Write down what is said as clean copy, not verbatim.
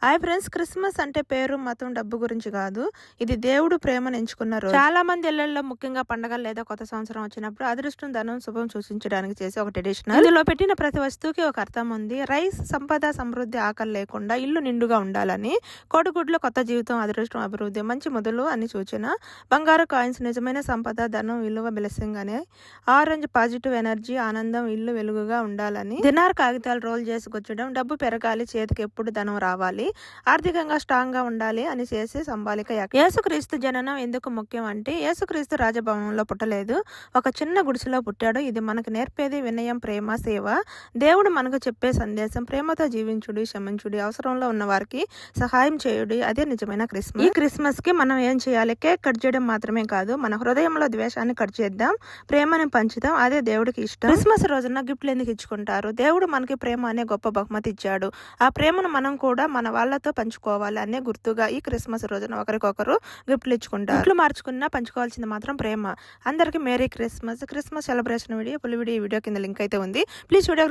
Hi friends, Christmas అంటే పేరు, మతం, డబ్బు గురించి కాదు. ఇది దేవుడు ప్రేమను ఎంచుకున్న రోజు. చాలా మంది ఇళ్లలో ముఖ్యంగా పండగలు లేదా కొత్త సంవత్సరం వచ్చినప్పుడు అదృష్టం, ధనం, శుభం సూచించడానికి చేసే ఒక ట్రెడిషన్. ఇందులో పెట్టిన ప్రతి వస్తువుకి ఒక అర్థం ఉంది. రైస్ సంపద, సమృద్ధి, ఆకలి లేకుండా ఇల్లు నిండుగా ఉండాలని. కోడిగుడ్లు కొత్త జీవితం, అదృష్టం, అభివృద్ధి, మంచి మొదలు అని సూచన. బంగారు కాయిన్స్ నిజమైన సంపద, ధనం, విలువ, బ్లెస్సింగ్ అని. ఆరెంజ్ పాజిటివ్ ఎనర్జీ, ఆనందం, ఇల్లు వెలుగుగా ఉండాలని. దినార్ కాగితాలు రోల్ చేసుకొచ్చడం, డబ్బు పెరగాలి, చేతికి ఎప్పుడు ధనం రావాలి, ఆర్థికంగా స్ట్రాంగ్ గా ఉండాలి అని చేసే సంబాలిక. యేసుక్రీస్తు జననం ఎందుకు ముఖ్యం అంటే, యేసుక్రీస్తు రాజభవనంలో పుట్టలేదు, ఒక చిన్న గుడిసెలో పుట్టాడు. ఇది మనకు నేర్పేది వినయం, ప్రేమ, సేవ. దేవుడు మనకు చెప్పే సందేశం ప్రేమతో జీవించుడి, క్షమించుడి, అవసరంలో ఉన్న వారికి సహాయం చేయుడి. అదే నిజమైన క్రిస్మస్. ఈ క్రిస్మస్ కి మనం ఏం చేయాలి? కేక్ కట్ చేయడం మాత్రమే కాదు, మన హృదయంలో ద్వేషాన్ని కట్ చేద్దాం, ప్రేమని పంచుదాం. అదే దేవుడికి ఇష్టం. క్రిస్మస్ రోజున గిఫ్ట్లు ఎందుకు ఇచ్చుకుంటారు? దేవుడు మనకి ప్రేమ అనే గొప్ప బహుమతి ఇచ్చాడు. ఆ ప్రేమను మనం కూడా మన వాళ్ళతో పంచుకోవాలి అనే గుర్తుగా ఈ క్రిస్మస్ రోజున ఒకరికొకరు గిఫ్ట్లు ఇచ్చుకుంటారు. గిఫ్ట్లు మార్చుకున్నా పంచుకోవాల్సింది మాత్రం ప్రేమ. అందరికీ merry Christmas. Christmas celebration video, full video కింద లింక్ అయితే ఉంది. Please video